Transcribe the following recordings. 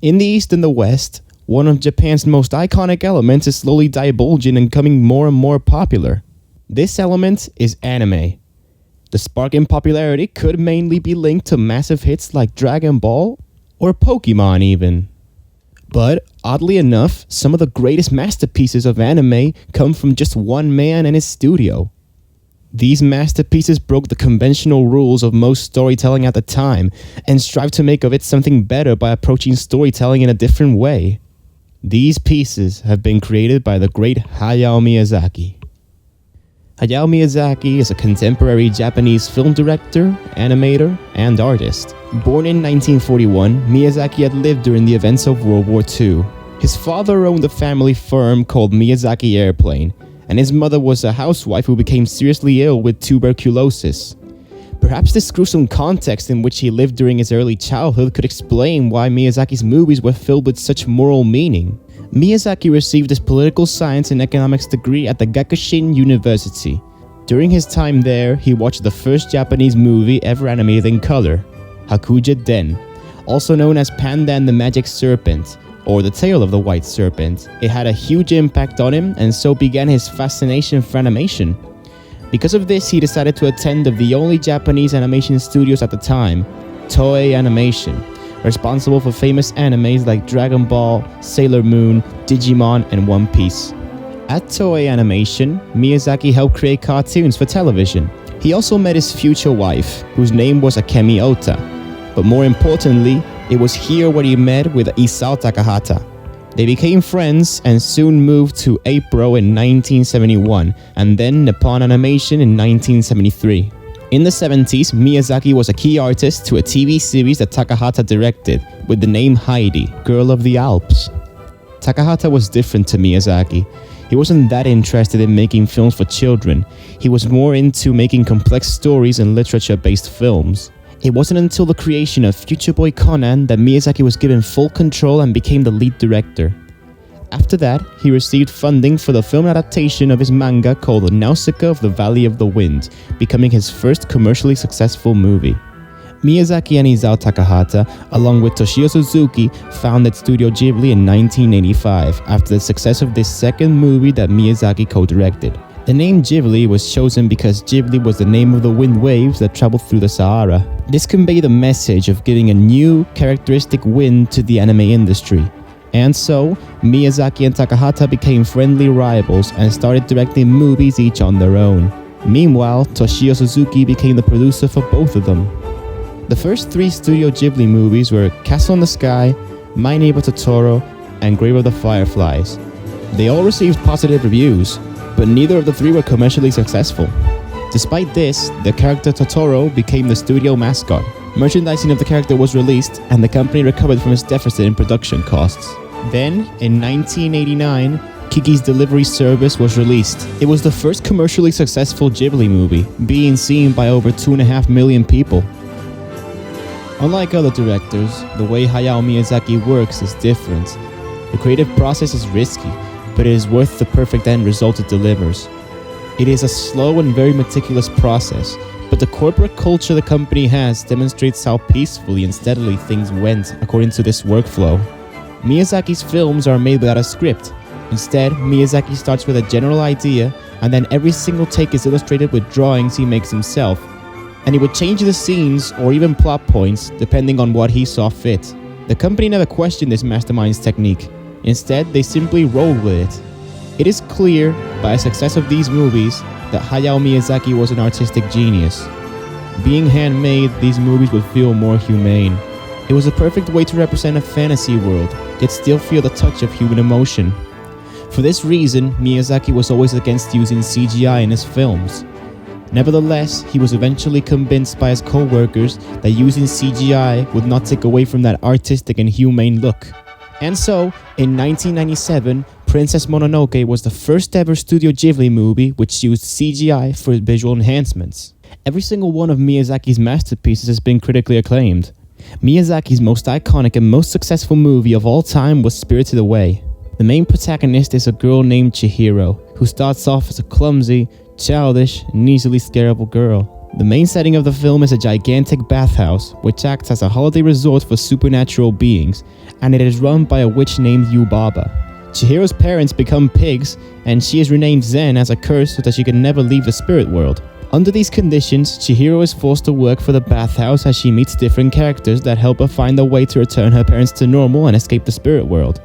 In the East and the West, one of Japan's most iconic elements is slowly divulging and becoming more and more popular. This element is anime. The spark in popularity could mainly be linked to massive hits like Dragon Ball or Pokemon even. But oddly enough, some of the greatest masterpieces of anime come from just one man and his studio. These masterpieces broke the conventional rules of most storytelling at the time and strived to make of it something better by approaching storytelling in a different way. These pieces have been created by the great Hayao Miyazaki. Hayao Miyazaki is a contemporary Japanese film director, animator, and artist. Born in 1941, Miyazaki had lived during the events of World War II. His father owned a family firm called Miyazaki Airplane, and his mother was a housewife who became seriously ill with tuberculosis. Perhaps this gruesome context in which he lived during his early childhood could explain why Miyazaki's movies were filled with such moral meaning. Miyazaki received his political science and economics degree at the Gakushin University. During his time there, he watched the first Japanese movie ever animated in color, Hakuja Den, also known as Panda and the Magic Serpent, or The Tale of the White Serpent. It had a huge impact on him, and so began his fascination for animation. Because of this, he decided to attend the only Japanese animation studios at the time, Toei Animation, responsible for famous animes like Dragon Ball, Sailor Moon, Digimon, and One Piece. At Toei Animation, Miyazaki helped create cartoons for television. He also met his future wife, whose name was Akemi Ota. But more importantly, it was here where he met with Isao Takahata. They became friends and soon moved to April in 1971 and then Nippon Animation in 1973. In the 70s, Miyazaki was a key artist to a TV series that Takahata directed with the name Heidi, Girl of the Alps. Takahata was different to Miyazaki. He wasn't that interested in making films for children. He was more into making complex stories and literature-based films. It wasn't until the creation of Future Boy Conan that Miyazaki was given full control and became the lead director. After that, he received funding for the film adaptation of his manga called Nausicaa of the Valley of the Wind, becoming his first commercially successful movie. Miyazaki and Isao Takahata, along with Toshio Suzuki, founded Studio Ghibli in 1985 after the success of this second movie that Miyazaki co-directed. The name Ghibli was chosen because Ghibli was the name of the wind waves that traveled through the Sahara. This conveyed the message of giving a new, characteristic wind to the anime industry. And so, Miyazaki and Takahata became friendly rivals and started directing movies each on their own. Meanwhile, Toshio Suzuki became the producer for both of them. The first three Studio Ghibli movies were Castle in the Sky, My Neighbor Totoro, and Grave of the Fireflies. They all received positive reviews, but neither of the three were commercially successful. Despite this, the character Totoro became the studio mascot. Merchandising of the character was released, and the company recovered from its deficit in production costs. Then, in 1989, Kiki's Delivery Service was released. It was the first commercially successful Ghibli movie, being seen by over 2.5 million people. Unlike other directors, the way Hayao Miyazaki works is different. The creative process is risky, but it is worth the perfect end result it delivers. It is a slow and very meticulous process, but the corporate culture the company has demonstrates how peacefully and steadily things went according to this workflow. Miyazaki's films are made without a script. Instead, Miyazaki starts with a general idea, and then every single take is illustrated with drawings he makes himself. And he would change the scenes or even plot points depending on what he saw fit. The company never questioned this mastermind's technique. Instead, they simply rolled with it. It is clear, by the success of these movies, that Hayao Miyazaki was an artistic genius. Being handmade, these movies would feel more humane. It was a perfect way to represent a fantasy world, yet still feel the touch of human emotion. For this reason, Miyazaki was always against using CGI in his films. Nevertheless, he was eventually convinced by his co-workers that using CGI would not take away from that artistic and humane look. And so, in 1997, Princess Mononoke was the first ever Studio Ghibli movie which used CGI for visual enhancements. Every single one of Miyazaki's masterpieces has been critically acclaimed. Miyazaki's most iconic and most successful movie of all time was Spirited Away. The main protagonist is a girl named Chihiro, who starts off as a clumsy, childish, and easily scareable girl. The main setting of the film is a gigantic bathhouse, which acts as a holiday resort for supernatural beings, and it is run by a witch named Yubaba. Chihiro's parents become pigs, and she is renamed Zen as a curse so that she can never leave the spirit world. Under these conditions, Chihiro is forced to work for the bathhouse as she meets different characters that help her find a way to return her parents to normal and escape the spirit world.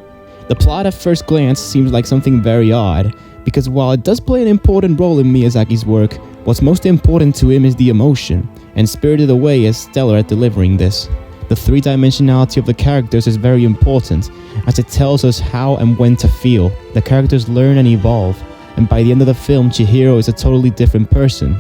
The plot at first glance seems like something very odd, because while it does play an important role in Miyazaki's work, what's most important to him is the emotion, and Spirited Away is stellar at delivering this. The three-dimensionality of the characters is very important, as it tells us how and when to feel. The characters learn and evolve, and by the end of the film, Chihiro is a totally different person.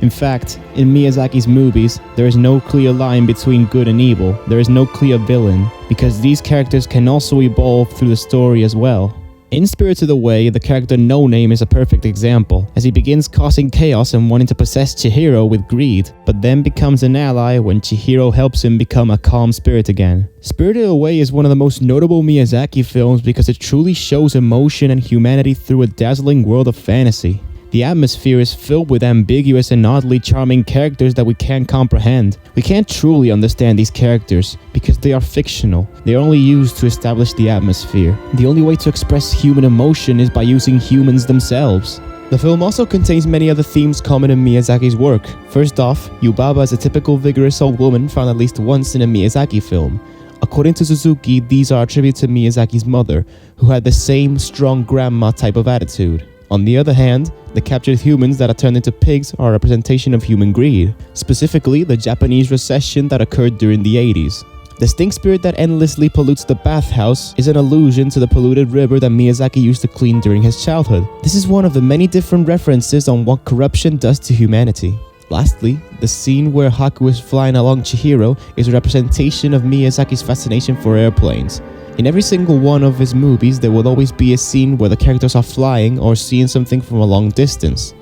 In fact, in Miyazaki's movies, there is no clear line between good and evil. There is no clear villain, because these characters can also evolve through the story as well. In Spirited Away, the character No Name is a perfect example, as he begins causing chaos and wanting to possess Chihiro with greed, but then becomes an ally when Chihiro helps him become a calm spirit again. Spirited Away is one of the most notable Miyazaki films because it truly shows emotion and humanity through a dazzling world of fantasy. The atmosphere is filled with ambiguous and oddly charming characters that we can't comprehend. We can't truly understand these characters because they are fictional. They are only used to establish the atmosphere. The only way to express human emotion is by using humans themselves. The film also contains many other themes common in Miyazaki's work. First off, Yubaba is a typical vigorous old woman found at least once in a Miyazaki film. According to Suzuki, these are attributed to Miyazaki's mother, who had the same strong grandma type of attitude. On the other hand, the captured humans that are turned into pigs are a representation of human greed, specifically the Japanese recession that occurred during the 80s. The stink spirit that endlessly pollutes the bathhouse is an allusion to the polluted river that Miyazaki used to clean during his childhood. This is one of the many different references on what corruption does to humanity. Lastly, the scene where Haku is flying along Chihiro is a representation of Miyazaki's fascination for airplanes. In every single one of his movies, there will always be a scene where the characters are flying or seeing something from a long distance.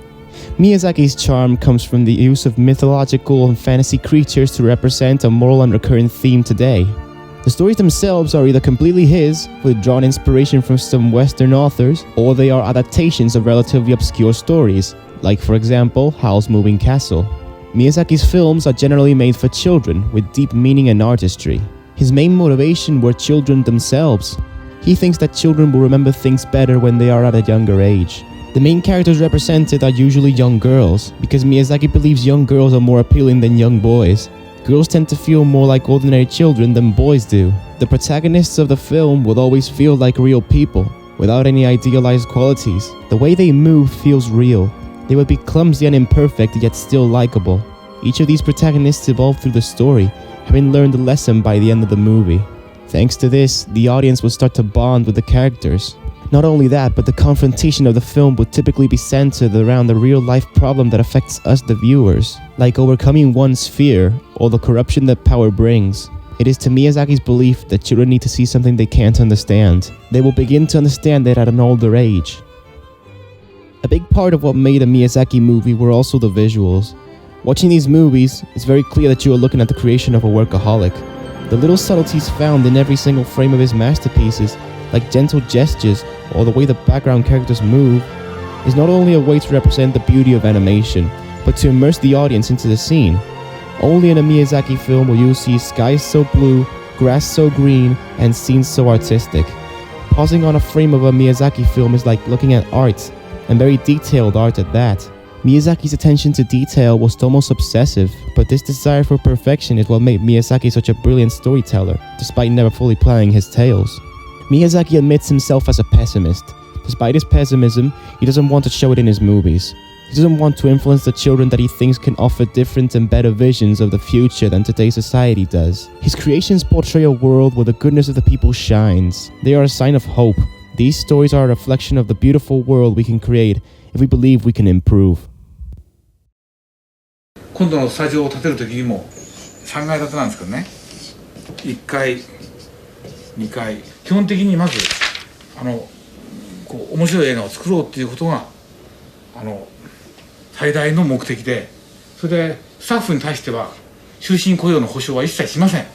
Miyazaki's charm comes from the use of mythological and fantasy creatures to represent a moral and recurrent theme today. The stories themselves are either completely his, with drawn inspiration from some Western authors, or they are adaptations of relatively obscure stories, like for example, Howl's Moving Castle. Miyazaki's films are generally made for children, with deep meaning and artistry. His main motivation were children themselves. He thinks that children will remember things better when they are at a younger age. The main characters represented are usually young girls, because Miyazaki believes young girls are more appealing than young boys. Girls tend to feel more like ordinary children than boys do. The protagonists of the film will always feel like real people, without any idealized qualities. The way they move feels real. They would be clumsy and imperfect, yet still likable. Each of these protagonists evolve through the story, having learned a lesson by the end of the movie. Thanks to this, the audience will start to bond with the characters. Not only that, but the confrontation of the film would typically be centered around the real-life problem that affects us, the viewers, like overcoming one's fear or the corruption that power brings. It is to Miyazaki's belief that children need to see something they can't understand. They will begin to understand it at an older age. A big part of what made a Miyazaki movie were also the visuals. Watching these movies, it's very clear that you are looking at the creation of a workaholic. The little subtleties found in every single frame of his masterpieces, like gentle gestures or the way the background characters move, is not only a way to represent the beauty of animation, but to immerse the audience into the scene. Only in a Miyazaki film will you see skies so blue, grass so green, and scenes so artistic. Pausing on a frame of a Miyazaki film is like looking at art, and very detailed art at that. Miyazaki's attention to detail was almost obsessive, but this desire for perfection is what made Miyazaki such a brilliant storyteller, despite never fully planning his tales. Miyazaki admits himself as a pessimist. Despite his pessimism, he doesn't want to show it in his movies. He doesn't want to influence the children that he thinks can offer different and better visions of the future than today's society does. His creations portray a world where the goodness of the people shines. They are a sign of hope. These stories are a reflection of the beautiful world we can create if we believe we can improve. 今度のスタジオを建てる時にも3階建てなんですけどね、1階2階、基本的にまずこう面白い映画を作ろうっていうことが最大の目的で、それでスタッフに対しては終身雇用の保障は一切しません。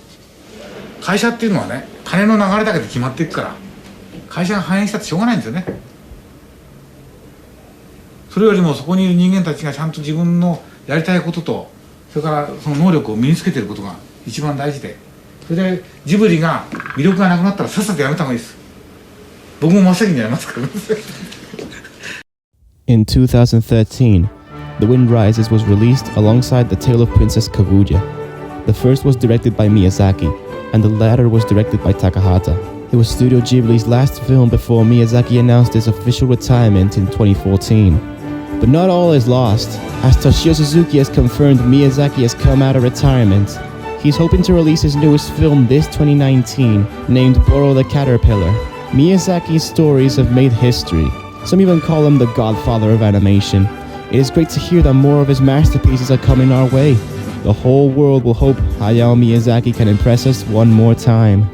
会社っていうのはね、金の流れだけで決まっていくから会社が反映したってしょうがないんですよね。それよりもそこにいる人間たちがちゃんと自分のやりたいこととそれからその能力を身につけていることが一番大事で、それでジブリが魅力がなくなったらさっさとやめた方がいいです。僕も真っ先にやりますから。In 2013, The Wind Rises was released alongside The Tale of Princess Kaguya. The first was directed by Miyazaki, and the latter was directed by Takahata. It was Studio Ghibli's last film before Miyazaki announced his official retirement in 2014. But not all is lost. As Toshio Suzuki has confirmed, Miyazaki has come out of retirement. He's hoping to release his newest film this 2019, named Boro the Caterpillar. Miyazaki's stories have made history. Some even call him the godfather of animation. It is great to hear that more of his masterpieces are coming our way. The whole world will hope Hayao Miyazaki can impress us one more time.